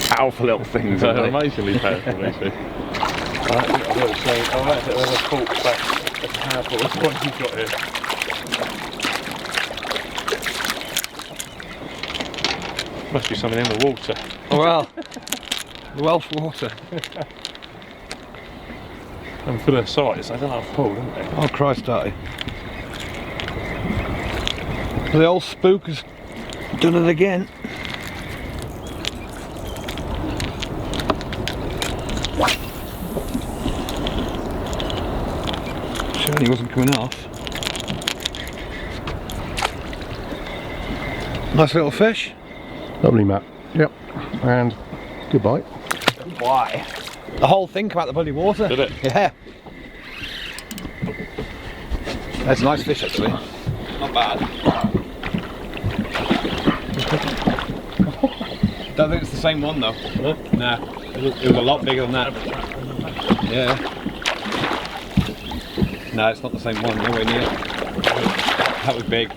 Powerful little things. They're amazingly powerful, these fish. I will say, I like that there's a fork bass as powerful as the one you've got here. Must be something in the water. Well, Welsh water. And for their size, they don't have pull, don't they? Oh Christ, Artie. The old spook has done it again. Surely he wasn't coming off. Nice little fish. Lovely, Matt. Yep. And good bite. Why? The whole thing came out the bloody water. Did it? Yeah. That's a nice fish actually. Not bad. Don't think it's the same one though. Huh? Nah. It was a lot bigger than that. Yeah. No, it's not the same one, nowhere near. That was big.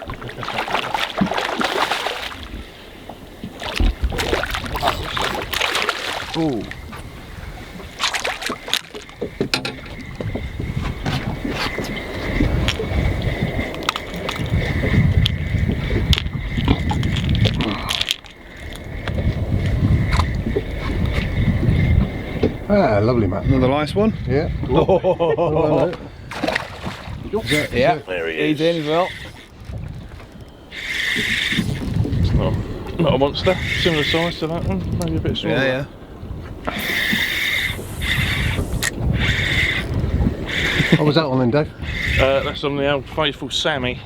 Ooh. Ah, lovely, Matt. Another nice one. Yeah. Oh. Yeah. There he He's is. in as well. It's not a monster. Similar size to that one, maybe a bit smaller. Yeah, What was that one then, Dave? That's on the old faithful Sammy.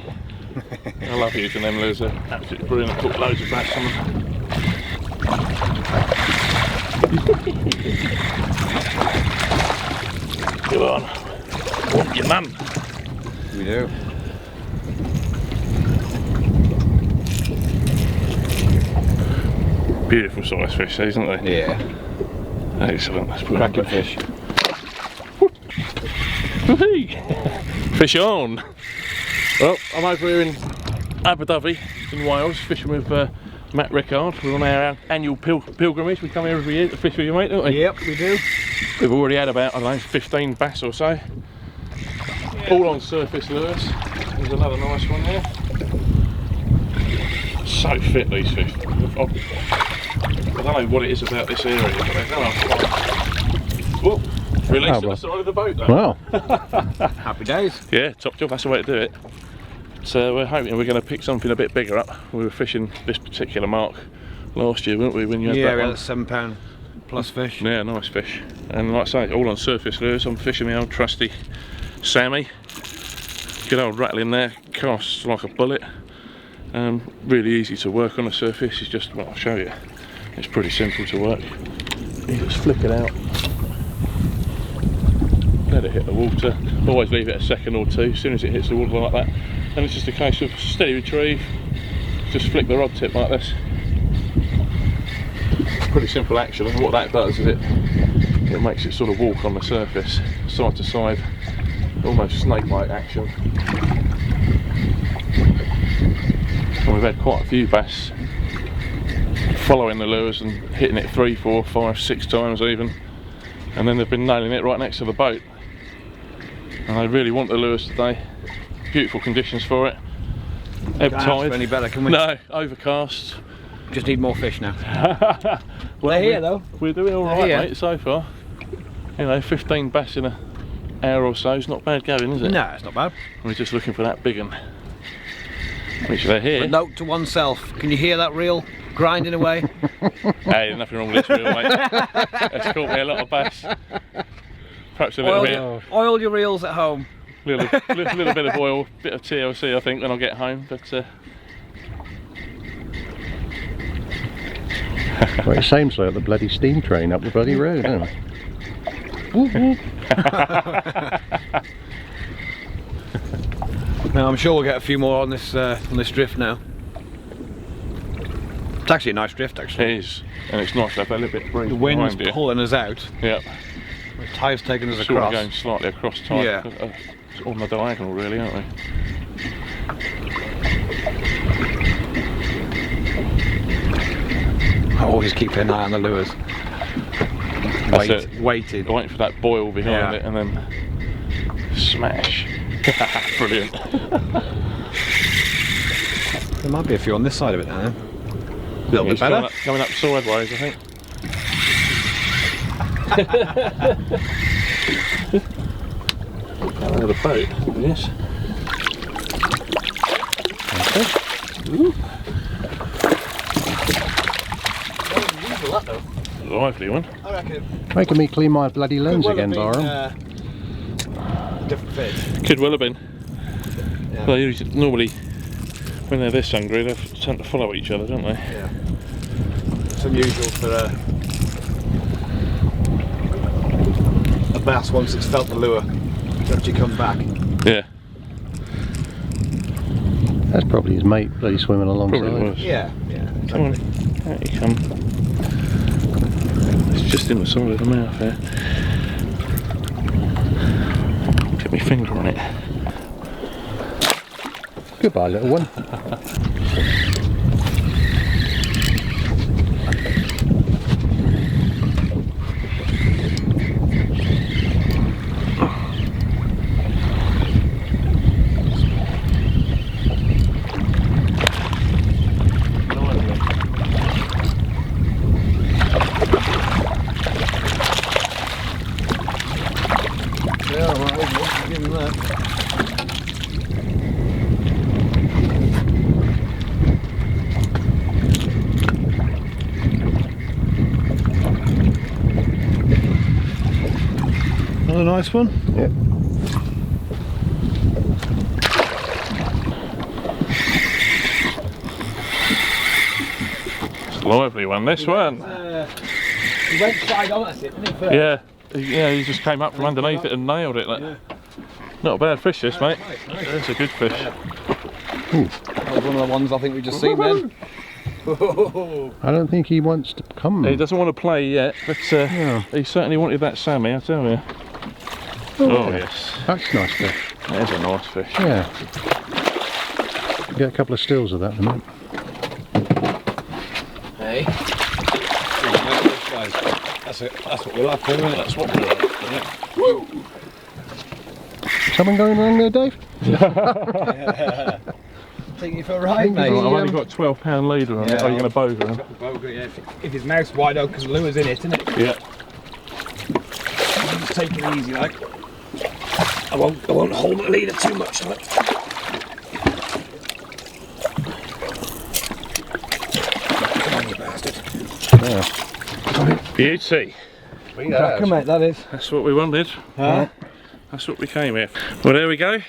I love using them lures, they're absolutely brilliant. I've caught loads of bass on them. Go on. Want your mum? we do. Beautiful size fish, isn't they? Yeah. Excellent, that's brilliant. Cracking fish. Fish on! Well, I'm over here in Aberdovey in Wales fishing with Matt Rickard. We're on our annual pilgrimage. We come here every year to fish with you, mate, don't we? Yep, we do. We've already had about, I don't know, 15 bass or so. All on surface lures. There's another nice one there. So fit, these fish. I don't know what it is about this area, but they are quite... Whoa! Released at the side of the boat though. Wow. Happy days. Yeah, top job, that's the way to do it. So we're hoping we're going to pick something a bit bigger up. We were fishing this particular mark last year, weren't we, when you had Yeah, that we one? had a £7 plus fish. Yeah, nice fish. And like I say, all on surface lures. I'm fishing my old trusty Sammy. Good old rattle in there, casts like a bullet. Really easy to work on the surface. It's just, well, I'll show you. It's pretty simple to work. You just flick it out. Let it hit the water. Always leave it a second or two. As soon as it hits the water like that, and it's just a case of steady retrieve. Just flick the rod tip like this. Pretty simple action. And what that does is it makes it sort of walk on the surface, side to side, almost snake-like action. And we've had quite a few bass following the lures and hitting it 3, 4, 5, 6 times even, and then they've been nailing it right next to the boat. And I really want the lures today. Beautiful conditions for it. Ebb Can't ask tide. for any better, can we? No, overcast. Just need more fish now. Well, They're here though. We're doing all right, here. mate, so far. You know, 15 bass in an hour or so is not bad going, is it? No, it's not bad. We're just looking for that big one. Which they're here. But note to oneself, can you hear that reel grinding away? Hey, nothing wrong with this reel, mate. It's caught me a lot of bass. Perhaps a little Oil your reels at home. little bit of oil, bit of TLC, I think, when I get home. But Well, it seems like the bloody steam train up the bloody road, doesn't it? Whoop, whoop. Now I'm sure we'll get a few more on this drift now. It's actually a nice drift, actually. it is, and it's nice to have a little bit of breeze. The wind's behind you. pulling us out. Yep. The tide's taking us Sort across. of going slightly across tide. Yeah. It's on the diagonal, really, aren't we? Always keep an eye on the lures. Waiting. Wait for that boil behind it and then smash. Brilliant. There might be a few on this side of it now. A little bit better. Coming up sideways, I think. Out of the boat, yes. Ooh. Lively one. I reckon. Making me clean my bloody lens again, Barham. Different fish. Could well have been. Yeah. They usually, normally, when they're this hungry, they tend to follow each other, don't they? Yeah. It's unusual for a bass once it's felt the lure to actually come back. Yeah. That's probably his mate bloody swimming alongside. Probably was. Yeah, yeah. Come on, out you come. It's just in the side of the mouth there. Get my finger on it. Goodbye, little one. Another nice one. Yep. It's a lively one, this one. He went side on, that's it, didn't he? First? Yeah, he just came up from underneath it and nailed it. Like. Yeah. Not a bad fish, this, mate. Nice. That's a good fish. That was one of the ones I think we just seen then. I don't think he wants to come. He doesn't want to play yet, but he certainly wanted that salmon, I tell you. Oh, yes. That's nice fish. There's a nice fish. Yeah. Get a couple of stills of that in a minute. Hey. That's it. That's what we like, isn't it? That's what we like. Yeah. Woo! Someone going wrong there, Dave? Taking you for a ride, mate. I've only got £12 leader on it. Are you going to boga him? If his mouth's wide open because the lure's in it, isn't it? Yeah. Just take it easy, like. I won't hold the leader too much, like. Come on, you bastard. Yeah. Beauty. Cracker, mate, that is. That's what we wanted. Huh? That's what we came here. Well, there we go.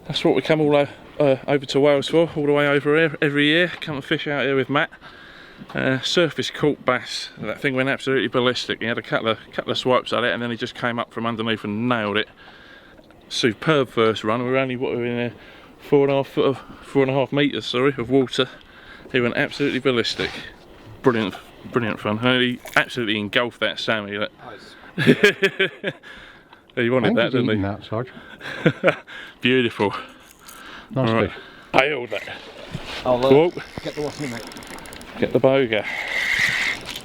That's what we come all over to Wales for, all the way over here every year. Come and fish out here with Matt. Surface caught bass. That thing went absolutely ballistic. He had a couple of swipes at it, and then he just came up from underneath and nailed it. Superb first run. We were only in 4.5 metres, sorry, of water. He went absolutely ballistic. Brilliant fun. And he absolutely engulfed that Sammy. Nice. He wanted that, didn't he? That, Sarge. Beautiful. Nice Right. fish. Nailed it. I'll Whoa. get the what's in, mate. Get the boga.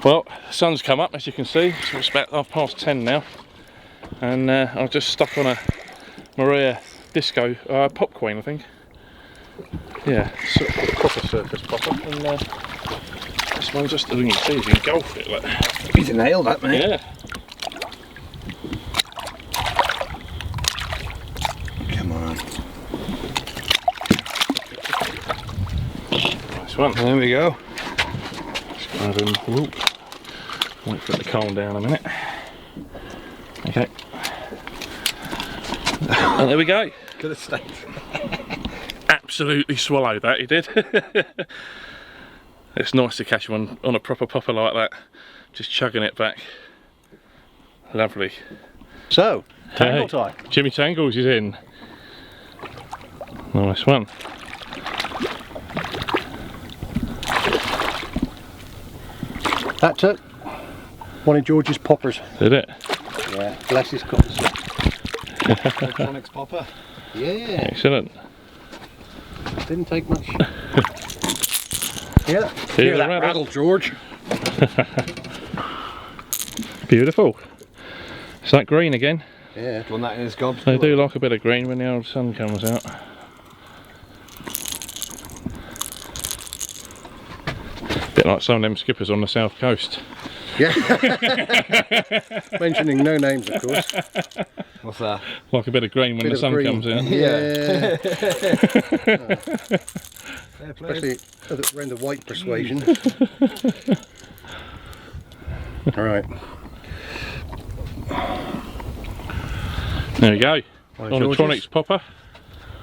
Well, the sun's come up, as you can see. So it's about 10:30 now, and I've just stuck on a Maria Disco pop queen, I think. Yeah, sort of proper surface popper, and this one just doing it. He's engulfed it. Like. He's nailed that, mate. Yeah. Come on. Nice one. There we go. Just grab him. Whoop. Wait for it to calm down a minute. Okay. And there we go. Could have stayed. Absolutely swallowed that, he did. It's nice to catch one on a proper popper like that. Just chugging it back. Lovely. So, tangle time. Jimmy Tangles is in. Nice one. That took one of George's poppers. Did it? Yeah, bless his cotton. Electronics popper. Yeah, Excellent. didn't take much. Yeah, Here's a that rattle. rattle, George. Beautiful. Is that green again? Yeah. Do you want that in his gob? They do like a bit of green when the old sun comes out. Bit like some of them skippers on the south coast. Yeah. Mentioning no names, of course. What's that? Like a bit of green when the sun comes out. Yeah. Fair play. Especially around the white persuasion. Alright. There we go. One of Electronics popper.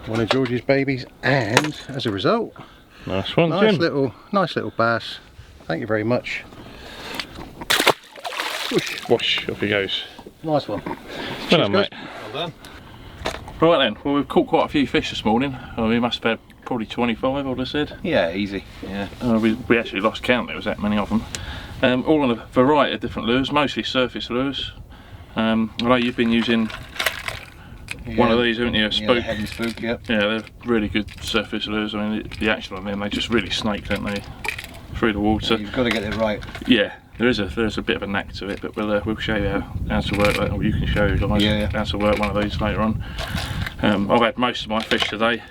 One of George's babies, and as a result, Nice one, nice Jim. little bass. Thank you very much. Whoosh. Whoosh, off he goes. Nice one. Well done, guys. mate. Well done. Right then, well we've caught quite a few fish this morning. We must have had probably 25, I would have said. Yeah, easy. Yeah. We actually lost count, there was that many of them. All on a variety of different lures, mostly surface lures. I know you've been using one of these, haven't you? A spook. Yeah, head and spook, yep. Yeah, they're really good surface lures. I mean, the action on them, they just really snake, don't they? Through the water. You've got to get it right. Yeah, there's a bit of a knack to it, but we'll show you how to work that, or you can show you guys how to work one of these later on. I've had most of my fish today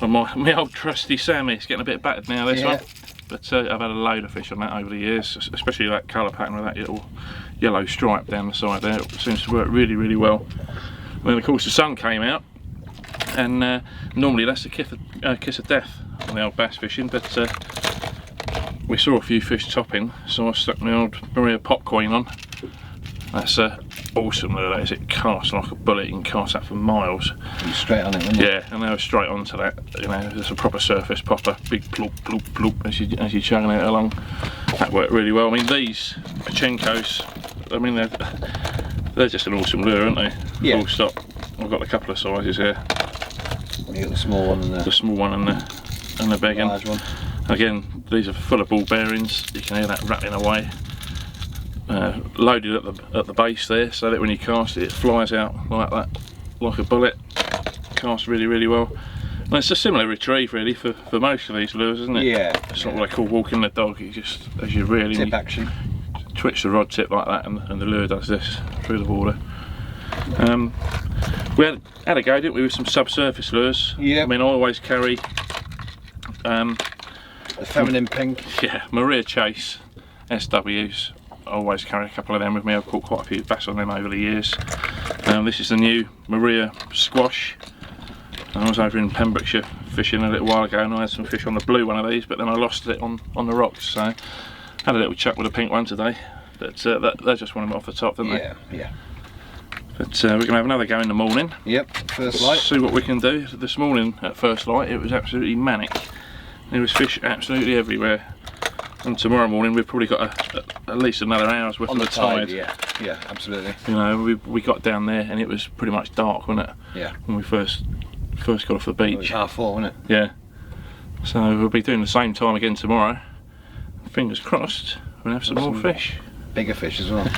on my old trusty Sammy. It's getting a bit battered now, this one. But I've had a load of fish on that over the years, especially that colour pattern with that little yellow stripe down the side there. It seems to work really, really well. And then of course the sun came out, and normally that's a kiss of death on the old bass fishing, but we saw a few fish topping, so I stuck my old Maria pop coin on. That's awesome lure, that is. It casts like a bullet. You can cast that for miles. You're straight on it, wouldn't you? Yeah, and they were straight onto that. You know, it's a proper surface popper, big plop, plop, plop as you're chugging it along. That worked really well. I mean, these Pachenkos, I mean, they're just an awesome lure, aren't they? Yeah. Full stop. I've got a couple of sizes here. You got the small one and The small one and the big one. large one. Again, these are full of ball bearings. You can hear that rattling away. Loaded at the base there, so that when you cast it, it flies out like that, like a bullet. Casts really, really well. And it's a similar retrieve really for most of these lures, isn't it? Yeah. It's not what I call walking the dog. You just, as you really Tip action. twitch the rod tip like that, and the lure does this through the water. We had a go, didn't we, with some subsurface lures? Yeah. I mean, I always carry The feminine pink. yeah, Maria Chase SWs. I always carry a couple of them with me. I've caught quite a few bass on them over the years. This is the new Maria Squash. I was over in Pembrokeshire fishing a little while ago, and I had some fish on the blue one of these, but then I lost it on the rocks, so I had a little chuck with a pink one today. But they just wanted it off the top, didn't they? Yeah. But we're going to have another go in the morning. Yep, first light. See what we can do. This morning at first light it was absolutely manic. There was fish absolutely everywhere. And tomorrow morning we've probably got at least another hour's worth On of the tide, yeah, absolutely. You know, we got down there and it was pretty much dark, wasn't it? Yeah. When we first got off the It was beach. 4:30, wasn't it? Yeah. So we'll be doing the same time again tomorrow. Fingers crossed, we'll have some more fish. Bigger fish as well.